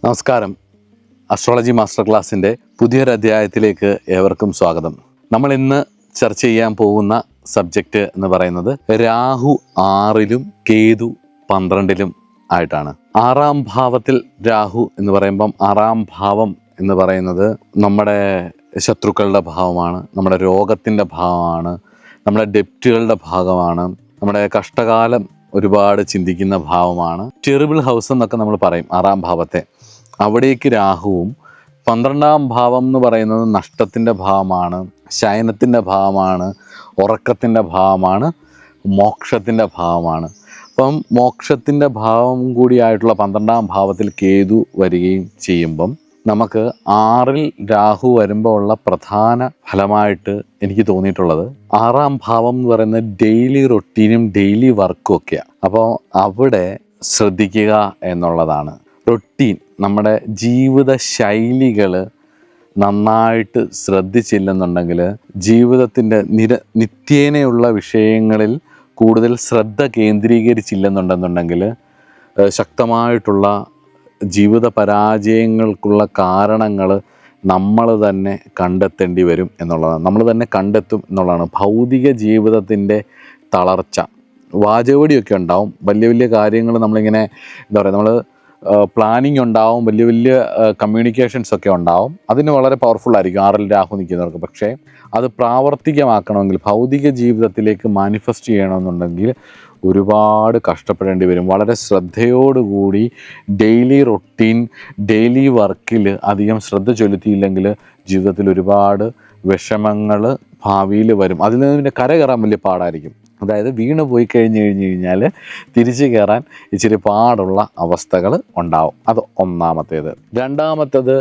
നമസ്കാരം. Astrology master ക്ലാസ്സിൻ്റെ പുതിയൊരു അധ്യായത്തിലേക്ക് ഏവർക്കും സ്വാഗതം. നമ്മൾ ഇന്ന് ചർച്ച ചെയ്യാൻ പോകുന്ന സബ്ജക്റ്റ് എന്ന് പറയുന്നത് രാഹു 6-ലും കേതു 12-ലും ആയിട്ടാണ്. 6-ാം ഭാവത്തിൽ രാഹു എന്ന് പറയുമ്പം 6-ാം ഭാവം എന്ന് പറയുന്നത് നമ്മുടെ ശത്രുക്കളുടെ ഭാവമാണ്, നമ്മുടെ രോഗത്തിൻ്റെ ഭാവമാണ്, നമ്മുടെ ഡെപ്റ്റുകളുടെ ഭാഗമാണ്, നമ്മുടെ കഷ്ടകാലം ഒരുപാട് ചിന്തിക്കുന്ന ഭാവമാണ്. ടെറിബിൾ ഹൗസ് എന്നൊക്കെ നമ്മൾ പറയും 6-ാം ഭാവത്തെ. അവിടേക്ക് രാഹുവും 12-ാം ഭാവം എന്ന് പറയുന്നത് നഷ്ടത്തിൻ്റെ ഭാവമാണ്, ശയനത്തിൻ്റെ ഭാവമാണ്, ഉറക്കത്തിൻ്റെ ഭാവമാണ്, മോക്ഷത്തിൻ്റെ ഭാവമാണ്. അപ്പം മോക്ഷത്തിൻ്റെ ഭാവം കൂടിയായിട്ടുള്ള 12-ാം ഭാവത്തിൽ കേതു വരികയും ചെയ്യുമ്പം നമുക്ക് 6-ൽ രാഹു വരുമ്പോൾ ഉള്ള പ്രധാന ഫലമായിട്ട് എനിക്ക് തോന്നിയിട്ടുള്ളത് 6-ാം ഭാവം എന്ന് പറയുന്നത് ഡെയിലി റൊട്ടീനും ഡെയിലി വർക്കും ഒക്കെയാണ്. അപ്പോൾ അവിടെ ശ്രദ്ധിക്കുക എന്നുള്ളതാണ്. റൊട്ടീൻ, നമ്മുടെ ജീവിത ശൈലികൾ നന്നായിട്ട് ശ്രദ്ധിച്ചില്ലെന്നുണ്ടെങ്കിൽ ജീവിതത്തിൻ്റെ നിത്യേനയുള്ള വിഷയങ്ങളിൽ കൂടുതൽ ശ്രദ്ധ കേന്ദ്രീകരിച്ചില്ലെന്നുണ്ടെന്നുണ്ടെങ്കിൽ ശക്തമായിട്ടുള്ള ജീവിത പരാജയങ്ങൾക്കുള്ള കാരണങ്ങൾ നമ്മൾ തന്നെ കണ്ടെത്തേണ്ടി വരും എന്നുള്ളതാണ്. നമ്മൾ തന്നെ കണ്ടെത്തും എന്നുള്ളതാണ്. ഭൗതിക ജീവിതത്തിൻ്റെ തളർച്ച, വാചകവടിയൊക്കെ ഉണ്ടാവും, വലിയ വലിയ കാര്യങ്ങൾ നമ്മളിങ്ങനെ എന്താ പറയുക, നമ്മൾ പ്ലാനിങ് ഉണ്ടാവും, വലിയ വലിയ കമ്മ്യൂണിക്കേഷൻസ് ഒക്കെ ഉണ്ടാവും. അതിന് വളരെ പവർഫുൾ ആയിരിക്കും 6-ൽ രാഹു നിൽക്കുന്നവർക്ക്. പക്ഷേ അത് പ്രാവർത്തികമാക്കണമെങ്കിൽ, ഭൗതിക ജീവിതത്തിലേക്ക് മാനിഫെസ്റ്റ് ചെയ്യണമെന്നുണ്ടെങ്കിൽ ഒരുപാട് കഷ്ടപ്പെടേണ്ടി വരും. വളരെ ശ്രദ്ധയോടുകൂടി ഡെയിലി റൊട്ടീൻ, ഡെയിലി വർക്കിൽ അധികം ശ്രദ്ധ ചെലുത്തിയില്ലെങ്കിൽ ജീവിതത്തിൽ ഒരുപാട് വിഷമങ്ങൾ ഭാവിയിൽ വരും. അതിൽ നിന്ന് പിന്നെ കരകയറാൻ വലിയ പാടായിരിക്കും. അതായത് വീണ് പോയി കഴിഞ്ഞാൽ തിരിച്ചു കയറാൻ ഇച്ചിരി പാടുള്ള അവസ്ഥകൾ ഉണ്ടാവും. അത് ഒന്നാമത്തേത്. രണ്ടാമത്തേത്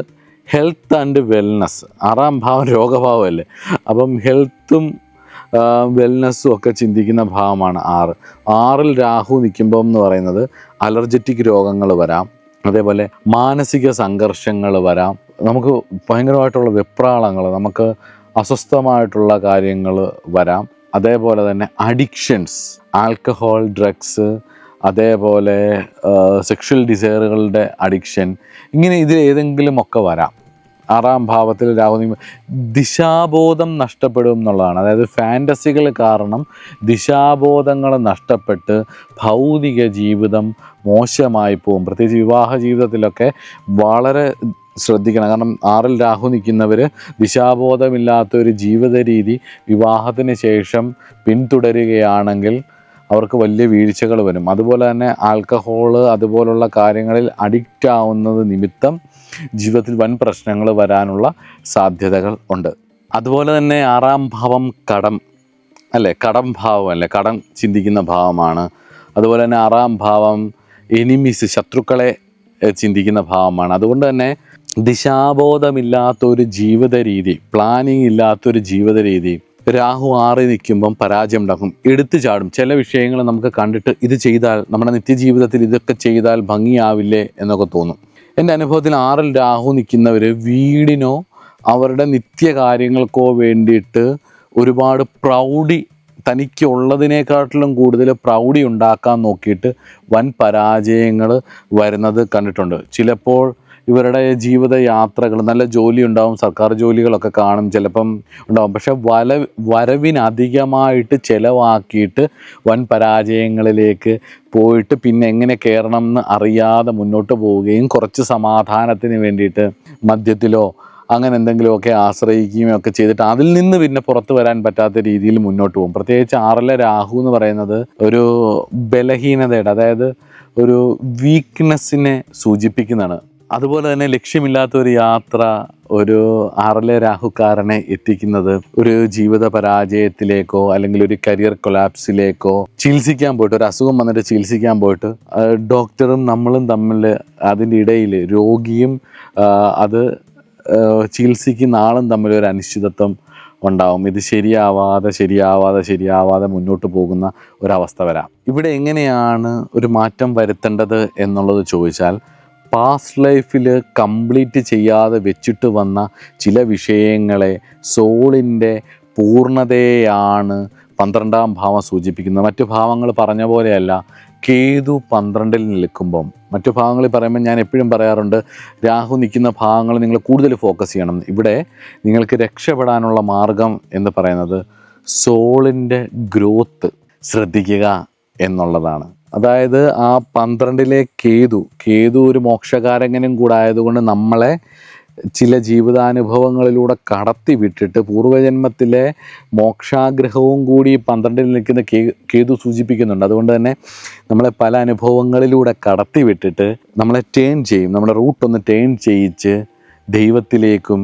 ഹെൽത്ത് ആൻഡ് വെൽനസ്. 6-ാം ഭാവം രോഗഭാവമല്ലേ, അപ്പം ഹെൽത്തും വെൽനസ്സും ഒക്കെ ചിന്തിക്കുന്ന ഭാവമാണ് 6. 6-ൽ രാഹു നിൽക്കുമ്പോൾ എന്ന് പറയുന്നത് അലർജറ്റിക് രോഗങ്ങൾ വരാം, അതേപോലെ മാനസിക സംഘർഷങ്ങൾ വരാം, നമുക്ക് ഭയങ്കരമായിട്ടുള്ള വെപ്രാളങ്ങൾ, നമുക്ക് അസ്വസ്ഥമായിട്ടുള്ള കാര്യങ്ങൾ വരാം. അതേപോലെ തന്നെ അഡിക്ഷൻസ്, ആൽക്കഹോൾ, ഡ്രഗ്സ്, അതേപോലെ സെക്ഷൽ ഡിസയറുകളുടെ അഡിക്ഷൻ, ഇങ്ങനെ ഇതിൽ ഏതെങ്കിലും ഒക്കെ വരാം. 6-ാം ഭാവത്തിൽ രാഹു ദിശാബോധം നഷ്ടപ്പെടും എന്നുള്ളതാണ്. അതായത് ഫാൻറ്റസികൾ കാരണം ദിശാബോധങ്ങൾ നഷ്ടപ്പെട്ട് ഭൗതിക ജീവിതം മോശമായി പോകും. പ്രത്യേകിച്ച് വിവാഹ ജീവിതത്തിലൊക്കെ വളരെ ശ്രദ്ധിക്കണം. കാരണം 6-ൽ രാഹു നിൽക്കുന്നവർ ദിശാബോധമില്ലാത്തൊരു ജീവിത രീതി വിവാഹത്തിന് ശേഷം പിന്തുടരുകയാണെങ്കിൽ അവർക്ക് വലിയ വീഴ്ചകൾ വരും. അതുപോലെ തന്നെ ആൽക്കഹോള് അതുപോലുള്ള കാര്യങ്ങളിൽ അഡിക്റ്റ് ആവുന്നത് നിമിത്തം ജീവിതത്തിൽ വൻ പ്രശ്നങ്ങൾ വരാനുള്ള സാധ്യതകൾ ഉണ്ട്. അതുപോലെ തന്നെ 6-ാം ഭാവം കടം ഭാവം അല്ലേ, കടം ചിന്തിക്കുന്ന ഭാവമാണ്. അതുപോലെ തന്നെ 6-ാം ഭാവം എനിമീസ്, ശത്രുക്കളെ ചിന്തിക്കുന്ന ഭാവമാണ്. അതുകൊണ്ട് തന്നെ ദിശാബോധമില്ലാത്തൊരു ജീവിത രീതി, പ്ലാനിങ് ഇല്ലാത്തൊരു ജീവിത രീതി രാഹു 6 നിൽക്കുമ്പം പരാജയം ഉണ്ടാക്കും, എടുത്തു ചാടും. ചില വിഷയങ്ങൾ നമുക്ക് കണ്ടിട്ട് ഇത് ചെയ്താൽ നമ്മുടെ നിത്യജീവിതത്തിൽ ഇതൊക്കെ ചെയ്താൽ ഭംഗിയാവില്ലേ എന്നൊക്കെ തോന്നും. എൻ്റെ അനുഭവത്തിൽ 6-ൽ രാഹു നിൽക്കുന്നവർ വീടിനോ അവരുടെ നിത്യകാര്യങ്ങൾക്കോ വേണ്ടിയിട്ട് ഒരുപാട് പ്രൗഢി, തനിക്കുള്ളതിനേക്കാട്ടിലും കൂടുതൽ പ്രൗഢി ഉണ്ടാക്കാൻ നോക്കിയിട്ട് വൻ പരാജയങ്ങൾ വരുന്നത് കണ്ടിട്ടുണ്ട്. ചിലപ്പോൾ ഇവരുടെ ജീവിതയാത്രകൾ, നല്ല ജോലി ഉണ്ടാവും, സർക്കാർ ജോലികളൊക്കെ കാണും, ചിലപ്പം ഉണ്ടാവും. പക്ഷെ വരവിനധികമായിട്ട് ചിലവാക്കിയിട്ട് വൻ പരാജയങ്ങളിലേക്ക് പോയിട്ട് പിന്നെ എങ്ങനെ കയറണം എന്ന് അറിയാതെ മുന്നോട്ട് പോവുകയും കുറച്ച് സമാധാനത്തിന് വേണ്ടിയിട്ട് മദ്യത്തിലോ അങ്ങനെ എന്തെങ്കിലുമൊക്കെ ആശ്രയിക്കുകയും ഒക്കെ ചെയ്തിട്ട് അതിൽ നിന്ന് പിന്നെ പുറത്തു വരാൻ പറ്റാത്ത രീതിയിൽ മുന്നോട്ട് പോകും. പ്രത്യേകിച്ച് 6-ലെ രാഹു എന്ന് പറയുന്നത് ഒരു ബലഹീനതയുടെ, അതായത് ഒരു വീക്ക്നെസ്സിനെ സൂചിപ്പിക്കുന്നതാണ്. അതുപോലെ തന്നെ ലക്ഷ്യമില്ലാത്ത ഒരു യാത്ര ഒരു 6-ലെ രാഹുക്കാരനെ എത്തിക്കുന്നത് ഒരു ജീവിത പരാജയത്തിലേക്കോ അല്ലെങ്കിൽ ഒരു കരിയർ കൊളാപ്സിലേക്കോ, ചികിത്സിക്കാൻ പോയിട്ട്, ഒരു അസുഖം വന്നിട്ട് ചികിത്സിക്കാൻ പോയിട്ട് ഡോക്ടറും നമ്മളും തമ്മിൽ, അതിൻ്റെ ഇടയിൽ രോഗിയും അത് ചികിത്സിക്കുന്ന ആളും തമ്മിൽ ഒരു അനിശ്ചിതത്വം ഉണ്ടാവും. ഇത് ശരിയാവാതെ മുന്നോട്ട് പോകുന്ന ഒരവസ്ഥ വരാം. ഇവിടെ എങ്ങനെയാണ് ഒരു മാറ്റം വരുത്തേണ്ടത് എന്നുള്ളത് ചോദിച്ചാൽ, പാസ്റ്റ് ലൈഫിൽ കംപ്ലീറ്റ് ചെയ്യാതെ വെച്ചിട്ട് വന്ന ചില വിഷയങ്ങളെ, സോളിൻ്റെ പൂർണ്ണതയാണ് 12-ാം ഭാവം സൂചിപ്പിക്കുന്നത്. മറ്റു ഭാവങ്ങൾ പറഞ്ഞ പോലെയല്ല, കേതു 12-ൽ നിൽക്കുമ്പം മറ്റു ഭാഗങ്ങളിൽ പറയുമ്പോൾ ഞാൻ എപ്പോഴും പറയാറുണ്ട്, രാഹു നിൽക്കുന്ന ഭാഗങ്ങൾ നിങ്ങൾ കൂടുതൽ ഫോക്കസ് ചെയ്യണം. ഇവിടെ നിങ്ങൾക്ക് രക്ഷപ്പെടാനുള്ള മാർഗം എന്ന് പറയുന്നത് സോളിൻ്റെ ഗ്രോത്ത് ശ്രദ്ധിക്കുക എന്നുള്ളതാണ്. അതായത് ആ 12-ലെ കേതു ഒരു മോക്ഷകാരകനും കൂടെ ആയതുകൊണ്ട് നമ്മളെ ചില ജീവിതാനുഭവങ്ങളിലൂടെ കടത്തി വിട്ടിട്ട് പൂർവ്വജന്മത്തിലെ മോക്ഷാഗ്രഹവും കൂടി 12-ൽ നിൽക്കുന്ന കേതു സൂചിപ്പിക്കുന്നുണ്ട്. അതുകൊണ്ട് തന്നെ നമ്മളെ പല അനുഭവങ്ങളിലൂടെ കടത്തി വിട്ടിട്ട് നമ്മളെ ടേൺ ചെയ്യും, നമ്മുടെ റൂട്ടൊന്ന് ടേൺ ചെയ്യിച്ച് ദൈവത്തിലേക്കും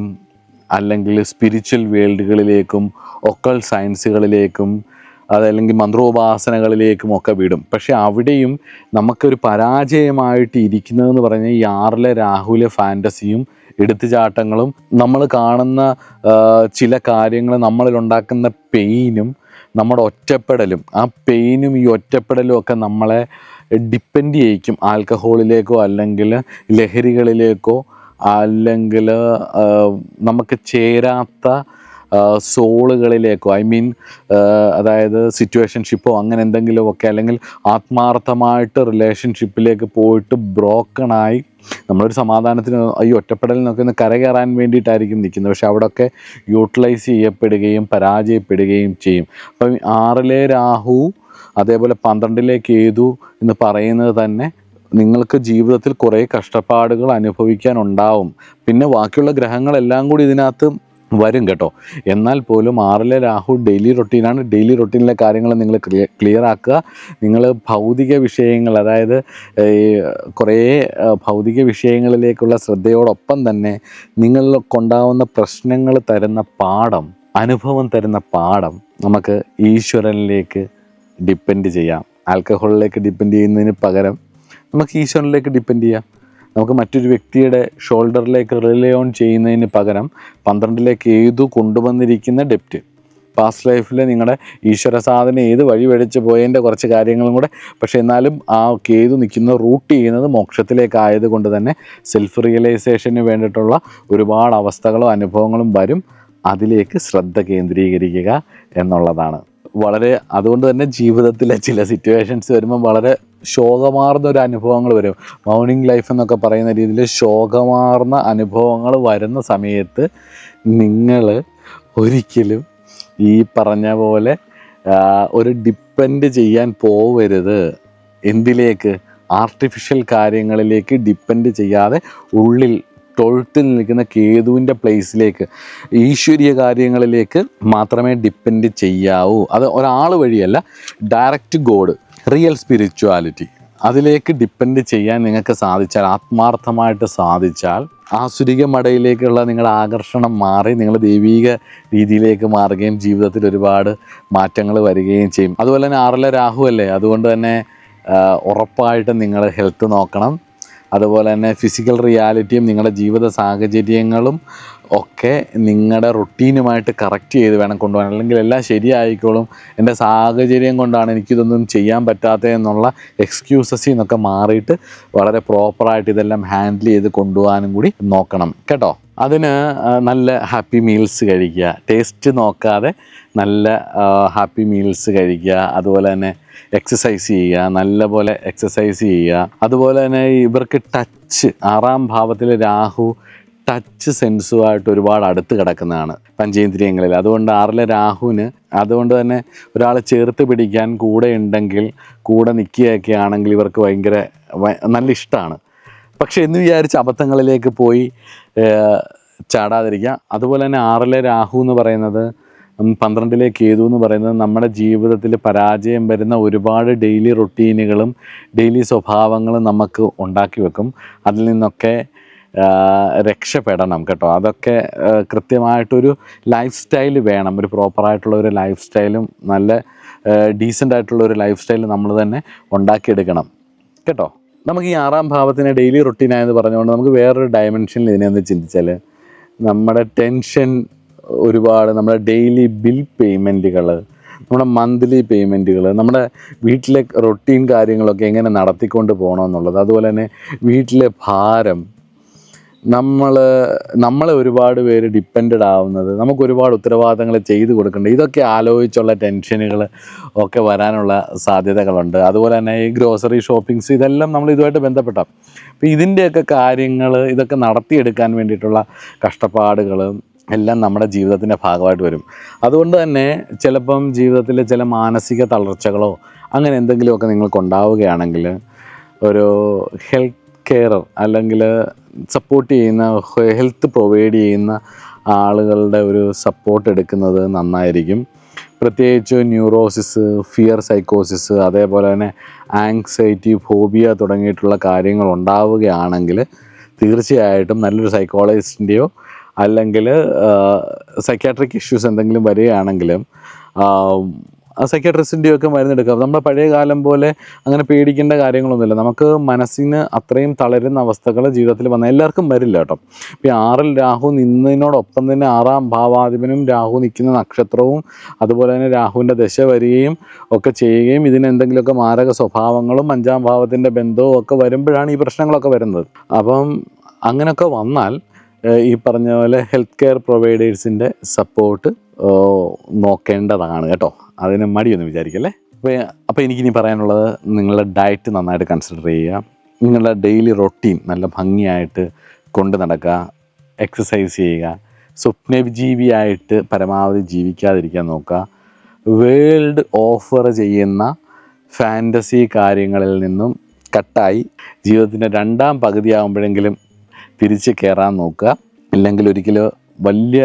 അല്ലെങ്കിൽ സ്പിരിച്വൽ വേൾഡുകളിലേക്കും ഒക്കൽ സയൻസുകളിലേക്കും അതല്ലെങ്കിൽ മന്ത്രോപാസനകളിലേക്കും ഒക്കെ വിടും. പക്ഷെ അവിടെയും നമുക്കൊരു പരാജയമായിട്ട് ഇരിക്കുന്നതെന്ന് പറഞ്ഞാൽ ഈ 6-ലെ രാഹുവിലെ ഫാൻറ്റസിയും എടുത്തുചാട്ടങ്ങളും നമ്മൾ കാണുന്ന ചില കാര്യങ്ങൾ നമ്മളിലുണ്ടാക്കുന്ന പെയിനും നമ്മുടെ ഒറ്റപ്പെടലും, ആ പെയിനും ഈ ഒറ്റപ്പെടലും ഒക്കെ നമ്മളെ ഡിപ്പെൻഡ് ചെയ്യിക്കും ആൽക്കഹോളിലേക്കോ അല്ലെങ്കിൽ ലഹരികളിലേക്കോ അല്ലെങ്കിൽ നമുക്ക് ചേരാത്ത സോളുകളിലേക്കോ, അതായത് സിറ്റുവേഷൻഷിപ്പോ അങ്ങനെ എന്തെങ്കിലുമൊക്കെ, അല്ലെങ്കിൽ ആത്മാർത്ഥമായിട്ട് റിലേഷൻഷിപ്പിലേക്ക് പോയിട്ട് ബ്രോക്കണായി നമ്മളൊരു സമാധാനത്തിന് ഈ ഒറ്റപ്പെടലിൽ നിന്നൊക്കെ ഒന്ന് കരകയറാൻ വേണ്ടിയിട്ടായിരിക്കും നിൽക്കുന്നത്. പക്ഷെ അവിടെയൊക്കെ യൂട്ടിലൈസ് ചെയ്യപ്പെടുകയും പരാജയപ്പെടുകയും ചെയ്യും. അപ്പം 6-ലെ രാഹു അതേപോലെ 12-ലെ കേതു എന്ന് പറയുന്നത് തന്നെ നിങ്ങൾക്ക് ജീവിതത്തിൽ കുറേ കഷ്ടപ്പാടുകൾ അനുഭവിക്കാനുണ്ടാവും. പിന്നെ ബാക്കിയുള്ള ഗ്രഹങ്ങളെല്ലാം കൂടി ഇതിനകത്ത് വരും കേട്ടോ. എന്നാൽ പോലും 6-ലെ രാഹു ഡെയിലി റൊട്ടീനാണ്. ഡെയിലി റൊട്ടീനിലെ കാര്യങ്ങൾ നിങ്ങൾ ക്ലിയർ ആക്കുക. നിങ്ങൾ ഭൗതിക വിഷയങ്ങൾ, അതായത് കുറേ ഭൗതിക വിഷയങ്ങളിലേക്കുള്ള ശ്രദ്ധയോടൊപ്പം തന്നെ നിങ്ങൾക്കുണ്ടാവുന്ന പ്രശ്നങ്ങൾ തരുന്ന പാഠം, അനുഭവം തരുന്ന പാഠം നമുക്ക് ഈശ്വരനിലേക്ക് ഡിപ്പെൻഡ് ചെയ്യാം. ആൽക്കഹോളിലേക്ക് ഡിപ്പെൻഡ് ചെയ്യുന്നതിന് പകരം നമുക്ക് ഈശ്വരനിലേക്ക് ഡിപ്പെൻഡ് ചെയ്യാം. നമുക്ക് മറ്റൊരു വ്യക്തിയുടെ ഷോൾഡറിലേക്ക് റിലേ ഓൺ ചെയ്യുന്നതിന് പകരം 12-ലെ കേതു കൊണ്ടുവന്നിരിക്കുന്ന ഡെപ്റ്റ്, പാസ്റ്റ് ലൈഫിൽ നിങ്ങളുടെ ഈശ്വര സാധന ഏത് വഴി വഴിച്ച് പോയതിൻ്റെ കുറച്ച് കാര്യങ്ങളും കൂടെ, പക്ഷേ എന്നാലും ആ കേതു നിൽക്കുന്ന റൂട്ട് ചെയ്യുന്നത് മോക്ഷത്തിലേക്കായത് കൊണ്ട് തന്നെ സെൽഫ് റിയലൈസേഷന് വേണ്ടിയിട്ടുള്ള ഒരുപാട് അവസ്ഥകളും അനുഭവങ്ങളും വരും. അതിലേക്ക് ശ്രദ്ധ കേന്ദ്രീകരിക്കുക എന്നുള്ളതാണ്. അതുകൊണ്ട് തന്നെ ജീവിതത്തിലെ ചില സിറ്റുവേഷൻസ് വരുമ്പം വളരെ ശോകമാർന്ന ഒരു അനുഭവങ്ങൾ വരും. മൗണിങ് ലൈഫ് എന്നൊക്കെ പറയുന്ന രീതിയിൽ ശോകമാർന്ന അനുഭവങ്ങൾ വരുന്ന സമയത്ത് നിങ്ങൾ ഒരിക്കലും ഈ പറഞ്ഞ പോലെ ഒരു ഡിപ്പെൻഡ് ചെയ്യാൻ പോവരുത്. എന്തിലേക്ക്? ആർട്ടിഫിഷ്യൽ കാര്യങ്ങളിലേക്ക് ഡിപ്പെൻഡ് ചെയ്യാതെ ഉള്ളിൽ 12th നിൽക്കുന്ന കേതുവിൻ്റെ പ്ലേസിലേക്ക്, ഈശ്വരീയ കാര്യങ്ങളിലേക്ക് മാത്രമേ ഡിപ്പെൻഡ് ചെയ്യാവൂ. അത് ഒരാൾ വഴിയല്ല, ഡയറക്റ്റ് ഗോഡ്, റിയൽ സ്പിരിച്വാലിറ്റി, അതിലേക്ക് ഡിപ്പെൻഡ് ചെയ്യാൻ നിങ്ങൾക്ക് സാധിച്ചാൽ, ആത്മാർത്ഥമായിട്ട് സാധിച്ചാൽ, ആസുരിക മടയിലേക്കുള്ള നിങ്ങളുടെ ആകർഷണം മാറി നിങ്ങൾ ദൈവീക രീതിയിലേക്ക് മാറുകയും ജീവിതത്തിൽ ഒരുപാട് മാറ്റങ്ങൾ വരികയും ചെയ്യും. അതുപോലെ തന്നെ 6-ലെ രാഹു അല്ലേ, അതുകൊണ്ട് തന്നെ ഉറപ്പായിട്ടും നിങ്ങൾ ഹെൽത്ത് നോക്കണം. അതുപോലെ തന്നെ ഫിസിക്കൽ റിയാലിറ്റിയും നിങ്ങളുടെ ജീവിത സാഹചര്യങ്ങളും ഒക്കെ നിങ്ങളുടെ റുട്ടീനുമായിട്ട് കറക്റ്റ് ചെയ്ത് വേണം കൊണ്ടുപോകാൻ. അല്ലെങ്കിൽ എല്ലാം ശരിയായിക്കോളും, എൻ്റെ സാഹചര്യം കൊണ്ടാണ് എനിക്കിതൊന്നും ചെയ്യാൻ പറ്റാത്തതെന്നുള്ള എക്സ്ക്യൂസസിൽ നിന്നൊക്കെ മാറിയിട്ട് വളരെ പ്രോപ്പറായിട്ട് ഇതെല്ലാം ഹാൻഡിൽ ചെയ്ത് കൊണ്ടുപോകാനും കൂടി നോക്കണം കേട്ടോ. അതിന് നല്ല ഹാപ്പി മീൽസ് കഴിക്കുക, ടേസ്റ്റ് നോക്കാതെ നല്ല ഹാപ്പി മീൽസ് കഴിക്കുക. അതുപോലെ തന്നെ എക്സസൈസ് ചെയ്യുക, നല്ലപോലെ എക്സസൈസ് ചെയ്യുക. അതുപോലെ തന്നെ ഇവർക്ക് ടച്ച്, 6-ാം ഭാവത്തിൽ രാഹു ടച്ച് സെൻസുമായിട്ട് ഒരുപാട് അടുത്ത് കിടക്കുന്നതാണ് പഞ്ചേന്ദ്രിയങ്ങളിൽ. അതുകൊണ്ട് 6-ലെ രാഹുവിന് അതുകൊണ്ട് തന്നെ ഒരാൾ ചേർത്ത് പിടിക്കാൻ കൂടെ ഉണ്ടെങ്കിൽ, കൂടെ നിൽക്കുകയൊക്കെ ആണെങ്കിൽ ഇവർക്ക് ഭയങ്കര നല്ല ഇഷ്ടമാണ്. പക്ഷെ എന്ന് വിചാരിച്ച് അബദ്ധങ്ങളിലേക്ക് പോയി ചാടാതിരിക്കുക. അതുപോലെ തന്നെ 6-ലെ രാഹു എന്ന് പറയുന്നത്, 12-ലെ കേതു എന്ന് പറയുന്നത് നമ്മുടെ ജീവിതത്തിൽ പരാജയം വരുന്ന ഒരുപാട് ഡെയിലി റുട്ടീനുകളും ഡെയിലി സ്വഭാവങ്ങളും നമുക്ക് ഉണ്ടാക്കി വെക്കും. അതിൽ നിന്നൊക്കെ രക്ഷപ്പെടണം കേട്ടോ. അതൊക്കെ കൃത്യമായിട്ടൊരു ലൈഫ് സ്റ്റൈൽ വേണം, ഒരു പ്രോപ്പറായിട്ടുള്ള ഒരു ലൈഫ് സ്റ്റൈലും നല്ല ഡീസൻ്റ് ആയിട്ടുള്ള ഒരു ലൈഫ് സ്റ്റൈൽ നമ്മൾ തന്നെ ഉണ്ടാക്കിയെടുക്കണം കേട്ടോ. നമുക്ക് ഈ 6-ാം ഭാവത്തിന് ഡെയിലി റുട്ടീനായെന്ന് പറഞ്ഞുകൊണ്ട് നമുക്ക് വേറൊരു ഡയമെൻഷനിൽ ഇതിനെന്ന് ചിന്തിച്ചാൽ, നമ്മുടെ ടെൻഷൻ ഒരുപാട്, നമ്മുടെ ഡെയിലി ബിൽ പേയ്മെൻറ്റുകൾ, നമ്മുടെ മന്ത്ലി പേയ്മെൻറ്റുകൾ, നമ്മുടെ വീട്ടിലെ റൊട്ടീൻ കാര്യങ്ങളൊക്കെ എങ്ങനെ നടത്തിക്കൊണ്ട് പോകണമെന്നുള്ളത്, അതുപോലെ തന്നെ വീട്ടിലെ ഭാരം, നമ്മളെ ഒരുപാട് പേര് ഡിപ്പെൻഡ് ആവുന്നത്, നമുക്ക് ഒരുപാട് ഉത്തരവാദിത്തങ്ങൾ ചെയ്ത് കൊടുക്കേണ്ടത്, ഇതൊക്കെ ആലോചിച്ചുള്ള ടെൻഷനുകൾ ഒക്കെ വരാനുള്ള സാധ്യതകളുണ്ട്. അതുപോലെ തന്നെ ഈ ഗ്രോസറി ഷോപ്പിങ്സ്, ഇതെല്ലാം നമ്മൾ ഇതുമായിട്ട് ബന്ധപ്പെട്ടാൽ അപ്പോൾ ഇതിൻ്റെയൊക്കെ കാര്യങ്ങൾ, ഇതൊക്കെ നടത്തിയെടുക്കാൻ വേണ്ടിയിട്ടുള്ള കഷ്ടപ്പാടുകൾ എല്ലാം നമ്മുടെ ജീവിതത്തിൻ്റെ ഭാഗമായിട്ട് വരും. അതുകൊണ്ട് തന്നെ ചിലപ്പം ജീവിതത്തിൽ ചില മാനസിക തളർച്ചകളോ അങ്ങനെ എന്തെങ്കിലുമൊക്കെ നിങ്ങൾക്ക് ഉണ്ടാവുകയാണെങ്കിൽ ഒരു ഹെൽത്ത് കെയറർ അല്ലെങ്കിൽ സപ്പോർട്ട് ചെയ്യുന്ന, ഹെൽത്ത് പ്രൊവൈഡ് ചെയ്യുന്ന ആളുകളുടെ ഒരു സപ്പോർട്ട് എടുക്കുന്നത് നന്നായിരിക്കും. പ്രത്യേകിച്ച് ന്യൂറോസിസ്, ഫിയർ സൈക്കോസിസ്, അതേപോലെ തന്നെ ആങ്സൈറ്റി, ഫോബിയ തുടങ്ങിയിട്ടുള്ള കാര്യങ്ങൾ ഉണ്ടാവുകയാണെങ്കിൽ തീർച്ചയായിട്ടും നല്ലൊരു സൈക്കോളജിസ്റ്റിൻ്റെയോ അല്ലെങ്കിൽ സൈക്യാട്രിക് ഇഷ്യൂസ് എന്തെങ്കിലും വരികയാണെങ്കിലും സൈക്യാട്രിസ്റ്റിൻ്റെയോ ഒക്കെ മരുന്നെടുക്കുക. നമ്മുടെ പഴയ കാലം പോലെ അങ്ങനെ പേടിക്കേണ്ട കാര്യങ്ങളൊന്നുമില്ല. നമുക്ക് മനസ്സിന് അത്രയും തളരുന്ന അവസ്ഥകൾ ജീവിതത്തിൽ വന്ന എല്ലാവർക്കും വരില്ല കേട്ടോ. ഇപ്പോൾ 6-ൽ രാഹു നിന്നതിനോടൊപ്പം തന്നെ 6-ാം ഭാവാധിപനും രാഹു നിൽക്കുന്ന നക്ഷത്രവും അതുപോലെ തന്നെ രാഹുവിൻ്റെ ദശ വരികയും ഒക്കെ ചെയ്യുകയും ഇതിന് എന്തെങ്കിലുമൊക്കെ മാരക സ്വഭാവങ്ങളും 5-ാം ഭാവത്തിൻ്റെ ബന്ധവും ഒക്കെ വരുമ്പോഴാണ് ഈ പ്രശ്നങ്ങളൊക്കെ വരുന്നത്. അപ്പം അങ്ങനെയൊക്കെ വന്നാൽ ഈ പറഞ്ഞ പോലെ ഹെൽത്ത് കെയർ പ്രൊവൈഡേഴ്സിൻ്റെ സപ്പോർട്ട് നോക്കേണ്ടതാണ് കേട്ടോ. അതിന് മടിയൊന്നും വിചാരിക്കല്ലേ. അപ്പോൾ എനിക്കിനി പറയാനുള്ളത്, നിങ്ങളുടെ ഡയറ്റ് നന്നായിട്ട് കൺസിഡർ ചെയ്യുക. നിങ്ങളുടെ ഡെയിലി റൊട്ടീൻ നല്ല ഭംഗിയായിട്ട് കൊണ്ട് നടക്കുക, എക്സസൈസ് ചെയ്യുക, സ്വപ്നജീവിയായിട്ട് പരമാവധി ജീവിക്കാതിരിക്കാൻ നോക്കുക. വേൾഡ് ഓഫർ ചെയ്യുന്ന ഫാൻറ്റസി കാര്യങ്ങളിൽ നിന്നും കട്ടായി ജീവിതത്തിൻ്റെ 2-ാം പകുതിയാകുമ്പോഴെങ്കിലും തിരിച്ച് കയറാൻ നോക്കുക. ഇല്ലെങ്കിൽ ഒരിക്കലും വലിയ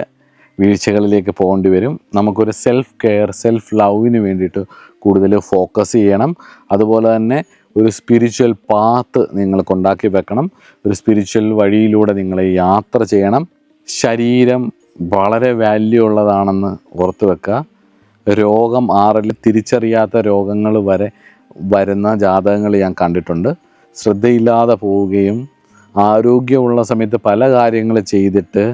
വീഴ്ചകളിലേക്ക് പോകേണ്ടി വരും. നമുക്കൊരു സെൽഫ് കെയർ, സെൽഫ് ലവിന് വേണ്ടിയിട്ട് കൂടുതൽ ഫോക്കസ് ചെയ്യണം. അതുപോലെ തന്നെ ഒരു സ്പിരിച്വൽ പാത്ത് നിങ്ങൾക്ക് ഉണ്ടാക്കി വെക്കണം. ഒരു സ്പിരിച്വൽ വഴിയിലൂടെ നിങ്ങൾ യാത്ര ചെയ്യണം. ശരീരം വളരെ വാല്യൂ ഉള്ളതാണെന്ന് ഓർത്ത് വെക്കുക. രോഗം 6-ൽ തിരിച്ചറിയാത്ത രോഗങ്ങൾ വരെ വരുന്ന ജാതകങ്ങൾ ഞാൻ കണ്ടിട്ടുണ്ട്. ശ്രദ്ധയില്ലാതെ പോവുകയും ആരോഗ്യമുള്ള സമയത്ത് പല കാര്യങ്ങൾ ചെയ്തിട്ട്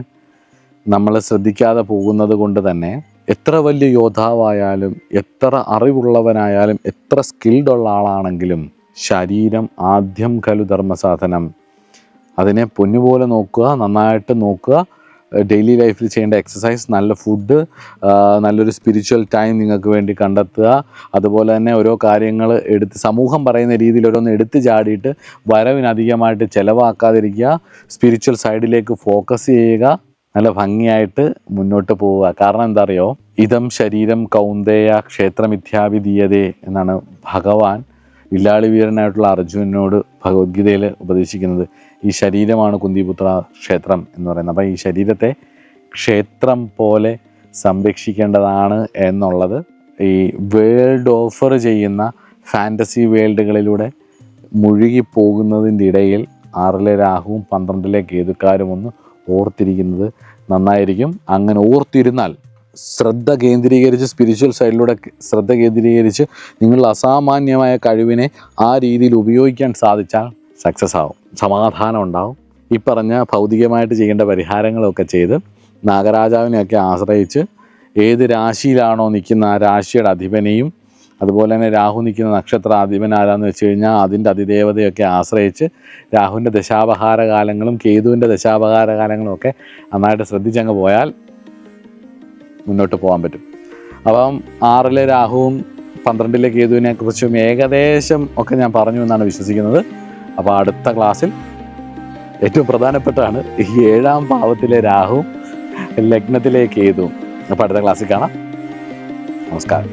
നമ്മൾ ശ്രദ്ധിക്കാതെ പോകുന്നത് കൊണ്ട് തന്നെ എത്ര വലിയ യോദ്ധാവായാലും, എത്ര അറിവുള്ളവനായാലും, എത്ര സ്കിൽഡ് ഉള്ള ആളാണെങ്കിലും ശരീരം ആദ്യം ഖലു ധർമ്മസാധനം. അതിനെ പൊന്നുപോലെ നോക്കുക, നന്നായിട്ട് നോക്കുക. ഡെയിലി ലൈഫിൽ ചെയ്യേണ്ട എക്സസൈസ്, നല്ല ഫുഡ്, നല്ലൊരു സ്പിരിച്വൽ ടൈം നിങ്ങൾക്ക് വേണ്ടി കണ്ടെത്തുക. അതുപോലെ തന്നെ ഓരോ കാര്യങ്ങൾ എടുത്ത് സമൂഹം പറയുന്ന രീതിയിൽ ഓരോന്ന് എടുത്ത് ചാടിയിട്ട് വരവിനധികമായിട്ട് ചിലവാക്കാതിരിക്കുക. സ്പിരിച്വൽ സൈഡിലേക്ക് ഫോക്കസ് ചെയ്യുക. നല്ല ഭംഗിയായിട്ട് മുന്നോട്ട് പോവുക. കാരണം എന്താ അറിയോ, ഇതം ശരീരം കൗന്ദേയ ക്ഷേത്രമിഥ്യാവിധീയതേ എന്നാണ് ഭഗവാൻ വില്ലാളി വീരനായിട്ടുള്ള അർജുനനോട് ഭഗവത്ഗീതയിൽ ഉപദേശിക്കുന്നത്. ഈ ശരീരമാണ് കുന്തിപുത്ര ക്ഷേത്രം എന്ന് പറയുന്നത്. അപ്പോൾ ഈ ശരീരത്തെ ക്ഷേത്രം പോലെ സംരക്ഷിക്കേണ്ടതാണ് എന്നുള്ളത് ഈ വേൾഡ് ഓഫർ ചെയ്യുന്ന ഫാൻറ്റസി വേൾഡുകളിലൂടെ മുഴുകിപ്പോകുന്നതിൻ്റെ ഇടയിൽ 6-ലെ രാഹുവും 12-ലെ കേതുക്കാരും ഒന്ന് ഓർത്തിരിക്കുന്നത് നന്നായിരിക്കും. അങ്ങനെ ഓർത്തിരുന്നാൽ ശ്രദ്ധ കേന്ദ്രീകരിച്ച്, സ്പിരിച്വൽ സൈഡിലൂടെ ശ്രദ്ധ കേന്ദ്രീകരിച്ച് നിങ്ങളുടെ അസാമാന്യമായ കഴിവിനെ ആ രീതിയിൽ ഉപയോഗിക്കാൻ സാധിച്ചാൽ സക്സസ് ആവും, സമാധാനം ഉണ്ടാവും. ഈ പറഞ്ഞ ഭൗതികമായിട്ട് ചെയ്യേണ്ട പരിഹാരങ്ങളൊക്കെ ചെയ്ത് നാഗരാജാവിനെയൊക്കെ ആശ്രയിച്ച് ഏത് രാശിയിലാണോ നിൽക്കുന്ന ആ രാശിയുടെ അധിപനെയും അതുപോലെ തന്നെ രാഹു നിൽക്കുന്ന നക്ഷത്ര അധിപൻ ആരാന്ന് വെച്ച് കഴിഞ്ഞാൽ അതിൻ്റെ അതിദേവതയൊക്കെ ആശ്രയിച്ച് രാഹുവിൻ്റെ ദശാപഹാര കാലങ്ങളും കേതുവിൻ്റെ ദശാപഹാര കാലങ്ങളും ഒക്കെ നന്നായിട്ട് ശ്രദ്ധിച്ചങ്ങ് പോയാൽ മുന്നോട്ട് പോകാൻ പറ്റും. അപ്പം 6-ലെ രാഹുവും 12-ലെ കേതുവിനെ കുറിച്ചും ഏകദേശം ഒക്കെ ഞാൻ പറഞ്ഞു എന്നാണ് വിശ്വസിക്കുന്നത്. അപ്പോൾ അടുത്ത ക്ലാസ്സിൽ ഏറ്റവും പ്രധാനപ്പെട്ടാണ് ഈ 7-ാം ഭാവത്തിലെ രാഹുവും ലഗ്നത്തിലെ കേതുവും. അപ്പോൾ അടുത്ത ക്ലാസ്സിൽ കാണാം. നമസ്കാരം.